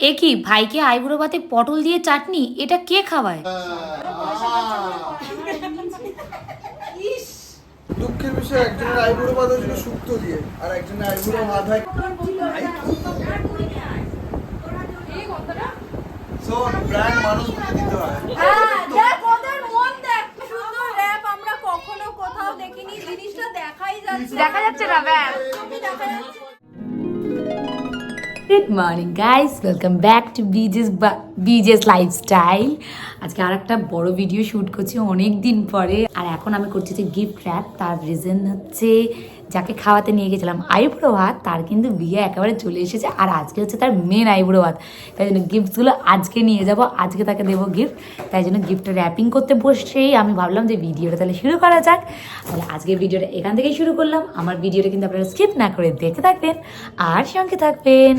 এ কি ভাইকে আইবুড়ো ভাতে পটল দিয়ে চাটনি, এটা কে খাওয়ায়? দুঃখের বিষয় একজনের আইবুড়ো ভাত হয়েছিল শুক্তো দিয়ে আর একজনের আইবুড়ো ভাত হয় সো ব্র্যান্ড মানুষ দিতে হয়। দেখ ওদের মন দেখ, সুন্দর র‍্যাপ আমরা কখনো কোথাও দেখিনি, জিনিসটা দেখা যাচ্ছে না ব্যাস। দেখা যাচ্ছে। Good morning guys, welcome back to বিজেস লাইফস্টাইল। আজকে আর একটা বড় ভিডিও শ্যুট করছি অনেক দিন পরে। আর এখন আমি করছি যে গিফট র্যাপ। তার রিজন হচ্ছে যাকে খাওয়াতে নিয়ে গেছিলাম আইবুড়ো ভাত, তার কিন্তু বিয়ে একেবারে চলে এসেছে। আর আজকে হচ্ছে তার মেন আইবুড়ো ভাত, তাই জন্য গিফটসগুলো আজকে নিয়ে যাব, আজকে তাকে দেবো গিফট। তাই জন্য গিফটটা র্যাপিং করতে বসেই আমি ভাবলাম যে ভিডিওটা তাহলে শুরু করা যাক। তাহলে আজকের ভিডিওটা এখান থেকেই শুরু করলাম। আমার ভিডিওটা কিন্তু আপনারা স্কিপ না করে দেখতে থাকবেন আর সঙ্গে থাকবেন।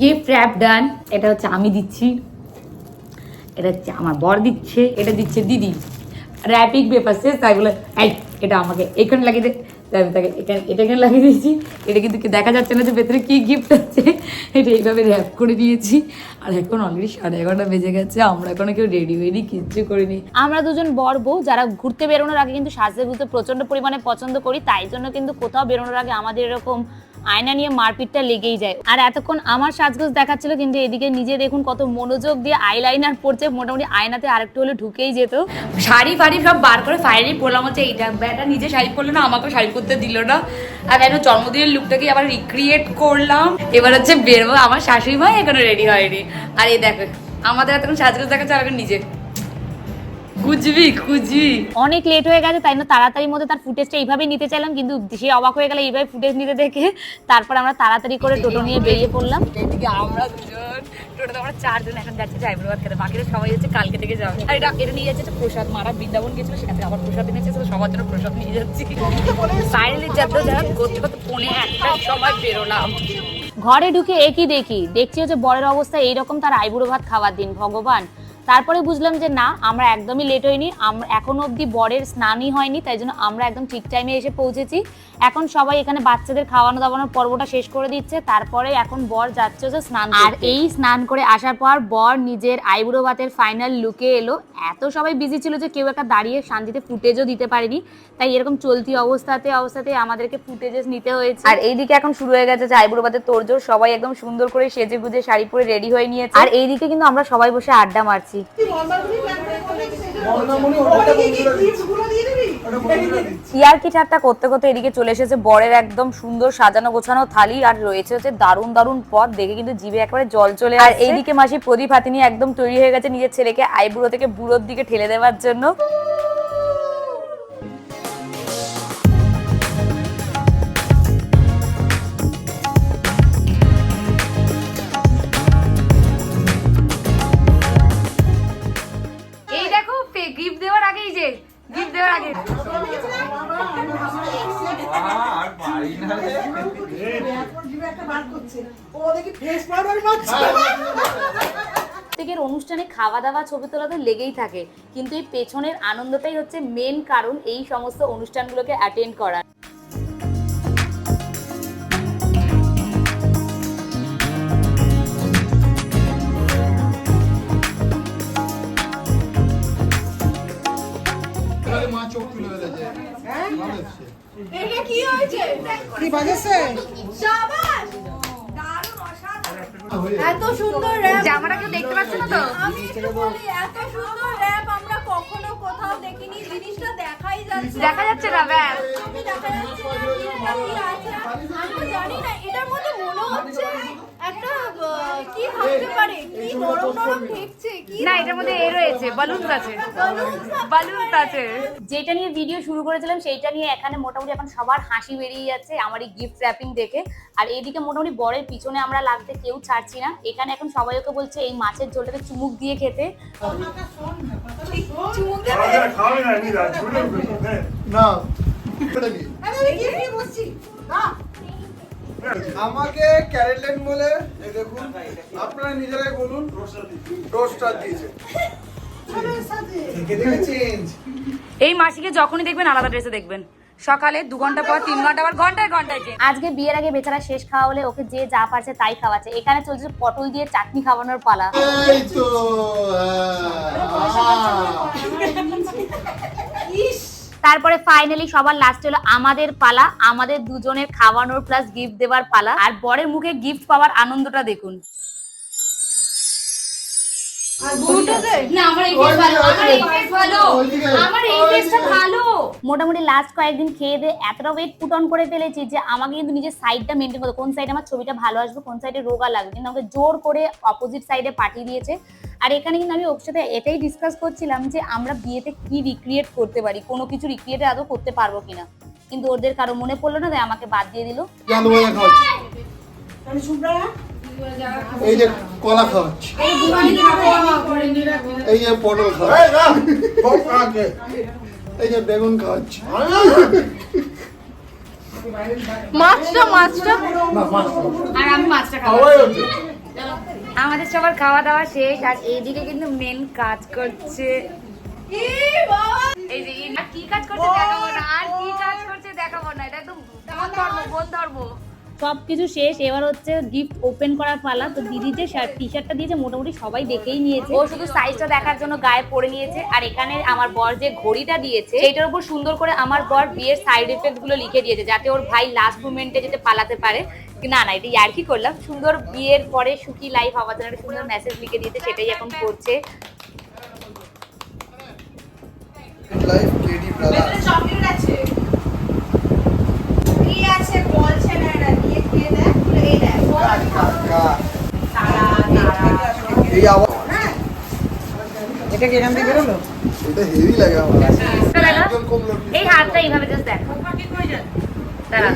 গিফট র্যাপ ডান। এটা হচ্ছে আমি দিচ্ছি, এটা হচ্ছে আমার বর দিচ্ছে, এটা দিচ্ছে দিদি। র্যাপিং পেপার শেষ, তাই বলে এই এটা আমাকে এখানে লাগিয়ে দে, তাই আমি তাকে এটা এখানে লাগিয়ে দিয়েছি। এটা কিন্তু দেখা যাচ্ছে না যে ভেতরে কি গিফট আছে, এটা এইভাবে র্যাপ করে দিয়েছি। আর এখন অলরেডি 11:30 বেজে গেছে, আমরা এখনো কেউ রেডি হয়নি, কিচ্ছু করিনি। আমরা দুজন বর বউ যারা ঘুরতে বেরোনোর আগে কিন্তু সাজতে গুজতে প্রচন্ড পরিমাণে পছন্দ করি, তাই জন্য কিন্তু কোথাও বেরোনোর আগে আমাদের এরকম আয়না নিয়ে মারপিটটা লেগেই যায়। আর এতক্ষণ আমার সাজগোজ দেখাচ্ছিল, কিন্তু এদিকে নিজে দেখুন কত মনোযোগ দিয়ে আইলাইনার পড়ছে, মোটামুটি আয়নাতে আরেকটু হলে ঢুকেই যেত। শাড়ি ফাড়ি সব বার করে ফাইনালি পরলাম হচ্ছে এইটা। ব্যাটা নিজে শাড়ি পরলো না, আমাকেও শাড়ি পরতে দিল না। আর কেন জন্মদিনের লুকটাকে আবার রিক্রিয়েট করলাম। এবার হচ্ছে বেরোবো, আমার শাশুড়ি মা এখনো রেডি হয়নি। আর এই দেখো আমাদের এতক্ষণ সাজগোজ দেখাচ্ছে, আর এখন নিজে অনেক লেট হয়ে গেছে, তাই না তাড়াতাড়ির মধ্যে তার ফুটেজটা এইভাবেই নিতে চাইলাম, কিন্তু সে অবাক হয়ে গেল এইভাবে ফুটেজ নিতে দেখে। তারপর আমরা তাড়াতাড়ি করে টোটো নিয়ে বেরিয়ে পড়লাম। আমরা দুজন টোটোতে আমরা 4 জন এখন যাচ্ছি আইবুড়ো ভাত খেতে, বাকিরা সবাই হচ্ছে কালকে থেকে যাবে। আর এটা নিয়ে যাচ্ছে প্রসাদ, মারা বৃন্দাবন গেছিল, সেখান থেকে আবার প্রসাদ এনেছে, সবার জন্য প্রসাদ নিয়ে যাচ্ছি। ফাইনালি যাত্রা যারা করতে করতে 1:45 সময় বেরোলাম। ঘরে ঢুকে একই দেখছি হচ্ছে বরের অবস্থা এইরকম, তার আইবুড়ো ভাত খাওয়ার দিন ভগবান। তারপরে বুঝলাম যে না, আমরা একদমই লেট হইনি, আমরা এখনো অবধি বরের স্নানই হয়নি, তাই জন্য আমরা একদম ঠিক টাইমে এসে পৌঁছেছি। এখন সবাই এখানে বাচ্চাদের খাওয়ানো দাওয়ানোর পর্বটা শেষ করে দিচ্ছে, তারপরে এখন বর যাচ্ছে যে স্নান। আর এই স্নান করে আসার পর বর নিজের আইবুড়ো ভাতের ফাইনাল লুকে এলো। এত সবাই বিজি ছিল যে কেউ একটা দাঁড়িয়ে শান্তিতে ফুটেজও দিতে পারেনি, তাই এরকম চলতি অবস্থাতে আমাদেরকে ফুটেজেস নিতে হয়েছে। আর এইদিকে এখন শুরু হয়ে গেছে যে আইবুড়ো ভাতের তোড়জোড়, সবাই একদম সুন্দর করে সেজে গুজে শাড়ি পরে রেডি হয়ে নিয়েছে। আর এইদিকে কিন্তু আমরা সবাই বসে আড্ডা মারছি। ইয়ার্কি ঠাট্টা করতে করতে এদিকে চলে এসেছে বরের একদম সুন্দর সাজানো গোছানো থালি, আর রয়েছে হচ্ছে দারুণ দারুণ পদ, দেখে কিন্তু জিভে একবারে জল চলে আসছে। আর এইদিকে মাসি প্রদীপ হাতে নিয়ে একদম তৈরি হয়ে গেছে নিজের ছেলেকে আইবুড়ো থেকে বুড়োর দিকে ঠেলে দেওয়ার জন্য। গিফট দেওয়ার আগে প্রত্যেকের অনুষ্ঠানে খাওয়া দাওয়া ছবি তোলা তো লেগেই থাকে, কিন্তু এই পেছনের আনন্দটাই হচ্ছে মেন কারণ এই সমস্ত অনুষ্ঠানগুলোকে অ্যাটেন্ড করার। এটা কি হয়েছে? কি বাজেছে? শাবাশ, দারুণ অসাধারণ। এত সুন্দর র‍্যাপ জামাটা কেউ দেখতে পাচ্ছে না তো? আমি একটু বলি, এত সুন্দর র‍্যাপ আমরা কখনো কোথাও দেখিনি, জিনিসটা দেখা যাচ্ছে না ব্যাস। আমি দেখা যাচ্ছে না এটা কি আছে, আমি জানি না। এটার মধ্যে মনে হচ্ছে একটা কি থাকতে পারে, কি নরম নরম ঠেকছে কি না, এটার মধ্যে এ রয়েছে, বালুনস আছে। যেটা নিয়ে ভিডিও শুরু করেছিলাম সেইটা নিয়ে এখানে মোটামুটি এখন সবার হাসি বেরিয়ে যাচ্ছে আমার এই গিফট র্যাপিং দেখে। আর এইদিকে মোটামুটি বরের পিছনে আমরা লাগতে কেউ ছাড়ছি না। এখানে এখন সবাই ওকে বলছে এই মাছের ঝোলটাকে চুমুক দিয়ে খেতে। চুমুক দেবে না আমাকে ক্যারেলেন বলে এই দেখুন আপনারা নিজেরাই বলুন রোস্টার দিয়েছে এই মাসিকে যখনই দেখবেন আলাদা ড্রেসে দেখবেন, সকালে 2 ঘন্টা পর 3 ঘন্টা পর ঘন্টায় ঘন্টায় চেঞ্জ। আজকে বিয়ের আগে বেচারা শেষ খাওয়া হলে ওকে যে যা পারছে তাই খাওয়াচ্ছে। এখানে চলছে পটল দিয়ে চাটনি খাওয়ানোর পালা। এই তো তারপরে ফাইনালি সবার লাস্ট হলো আমাদের পালা, আমাদের দুজনের খাওয়ানোর প্লাস গিফট দেওয়ার পালা। আর বরের মুখে গিফট পাওয়ার আনন্দটা দেখুন। মোটামুটি লাস্ট কয়েকদিন খেয়ে দিয়ে এতটা ওয়েট পুট অন করে ফেলেছি যে আমাকে কিন্তু নিজের সাইডটা মেনটেন করতে, কোন সাইডে আমার ছবিটা ভালো আসবে, কোন সাইডে রোগা লাগবে, কিন্তু আমাকে জোর করে অপোজিট সাইডে পাঠিয়ে দিয়েছে। আর এখানে কিন্তু আমি ওর সাথে এটাই ডিসকাস করছিলাম যে আমরা বিয়েতে কি রিক্রিয়েট করতে পারি, কোনো কিছু রিক্রিয়েট আদৌ করতে পারবো কিনা, কিন্তু ওদের কারো মনে পড়লো না, তাই আমাকে বাদ দিয়ে দিল। এই যে কলা খাওয়াচ্ছি, এই যে পটল খাওয়াচ্ছি, এই যে বেগুন খাওয়াচ্ছি, মাছটা আর আমি মাছটা খাবো। আমাদের সবার খাওয়া দাওয়া শেষ, আর এইদিকে কিন্তু মেন কাজ করছে। এই যে আর কি কাজ করছে দেখাবো না, আর কি কাজ করছে দেখাবো না, এটা একদম বন ধর্ম। সবকিছু শেষ, এবার হচ্ছে গিফট ওপেন করার পালা। তো দিদি যে টি শার্টটা দিয়েছে মোটামুটি সবাই দেখেই নিয়েছে, ও শুধু সাইজটা দেখার জন্য গায়ে পরে নিয়েছে। আর এখানে আমার বর যে ঘড়িটা দিয়েছে সেটার উপর সুন্দর করে আমার বর বিয়ের সাইড এফেক্ট গুলো লিখে দিয়েছে, যাতে ওর ভাই লাস্ট মোমেন্টে যেতে পালাতে পারে। না না, এটা ইয়ার্কি করলাম। সুন্দর বিয়ের পরে সুখী লাইফ হওয়ার জন্য একটা সুন্দর মেসেজ লিখে দিয়েছে, সেটাই এখন করছে। লাইফ কেডি ব্রাদার চকলেট আছে, কি আছে বলছে না, এটা দিয়ে খেয়ে দেখ, এই দেখ কাকা তারা এই আওয়াজ এটা কি এখান থেকে বেরোলো? এটা হেভি লাগে আমার দেখা, একদম কম লোক এই হাতটা এইভাবে জাস্ট দেখো, দাঁড়া।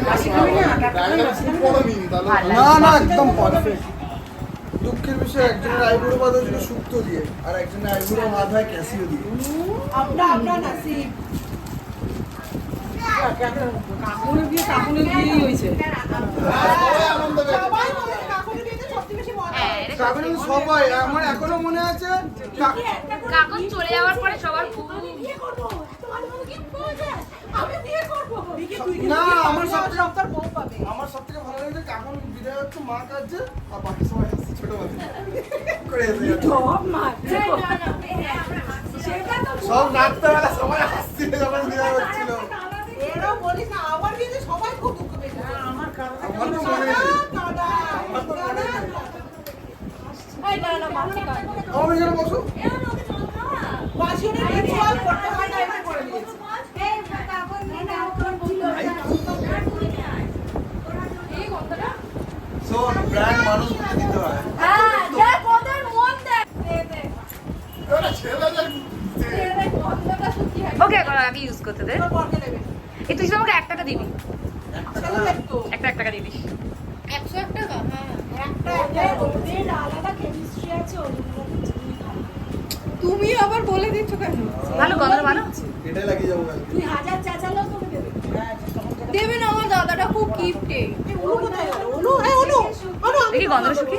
না না একদম পারফেক্ট। দুঃখের বিষয় একজনের আইবুড়ো বাঁধা ছিল শুক্তো দিয়ে, আর একজনের আইবুড়ো হাত হয় ক্যাসিও দিয়ে। আমরা নাসিব কাকুনের বিয়ে হয়েছে। কাকুন সবাই আমার এখনো মনে আছে, কাকুন চলে যাওয়ার পরে সবার খুব না আমার সবথেকে ভালো লাগে কাকুন বিদায় হচ্ছে, মা কাঁদছে আর বাকি সবাই হাসছে, ছোট বাচ্চা করে এসে যাচ্ছে। সব রাত্রেবেলা সবাই হাসছিল যখন বিদায় হচ্ছিল। আমার তো মনে নেই। আমার এখানে বসো। শোন, ব্র্যান্ড মানুষ দিতে হয়। ওকে, আমি ইউজ করতে দে। এই তুই আমাকে 1 টাকা দিবি, একটা 1 টাকা দিবি। 101 টাকা, তুমি আবার বলে দিচ্ছ কেন? ভালো গন্ধ ভালো এটাই লাগিয়ে যাবো কালকে। দেবে না, আমার দাদাটা খুব কিপটে। দেখি গন্ধটা শুকি।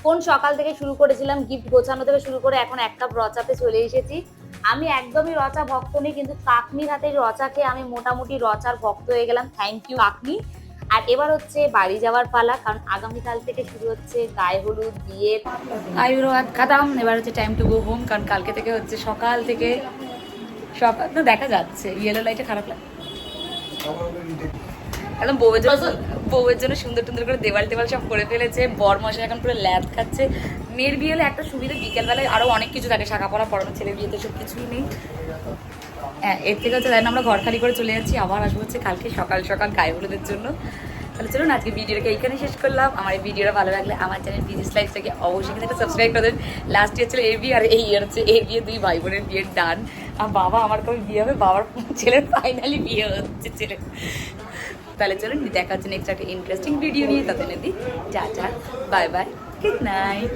কোন সকাল থেকে শুরু করেছিলাম গিফট গোছানো থেকে শুরু করে এখন 1 কাপ রচাতে চলে এসেছি। আমি একদমই রচা ভক্ত নেই, কিন্তু কাকনির হাতে রচা খেয়ে আমি মোটামুটি রচার ভক্ত হয়ে গেলাম। Thank you কাকনি। আর এবার হচ্ছে বাড়ি যাওয়ার পালা, কারণ আগামীকাল থেকে শুরু হচ্ছে গায়ে হলুদ, বিয়ের আইবুড়ো হাত খাতাম। এবার হচ্ছে টাইম টু গো হোম, কারণ কালকে থেকে হচ্ছে সকাল থেকে সকাল তো দেখা যাচ্ছে ইয়েলো লাইটে খারাপ লাগে একদম। বউয়ের জন্য সুন্দর সুন্দর করে দেওয়াল টেবাল সব করে ফেলেছে। বর মশাই এখন পুরো ল্যাদ খাচ্ছে। মেয়ের বিয়ে হলে একটা সুবিধা, বিকেলবেলায় আরো অনেক কিছু থাকে, শাখা পড়া পড়ানো। ছেলের বিয়েতে সব কিছুই নেই। হ্যাঁ, এর থেকে হচ্ছে তাই আমরা ঘর খালি করে চলে যাচ্ছি। আবার আসবো হচ্ছে কালকে সকাল সকাল গায়ে হলুদের জন্য। তাহলে চলুন আজকে ভিডিওটাকে এইখানে শেষ করলাম। আমার এই ভিডিওটা ভালো লাগলে আমার চ্যানেল বিজি লাইফটাকে অবশ্যই কিন্তু একটা সাবস্ক্রাইব করে দেন। লাস্ট ইয়ার ছিল এর বিয়ে, আর এই ইয়ার হচ্ছে এর বিয়ে। 2 ভাই বোনের বিয়ের ডান। আর বাবা আমার কবে বিয়ে হবে, বাবার ছেলের ফাইনালি বিয়ে হচ্ছে ছেলে। তাহলে চলুন দেখা হচ্ছে নেক্সট একটা ইন্টারেস্টিং ভিডিও নিয়ে। তাদের দিই tata, bye bye, good night.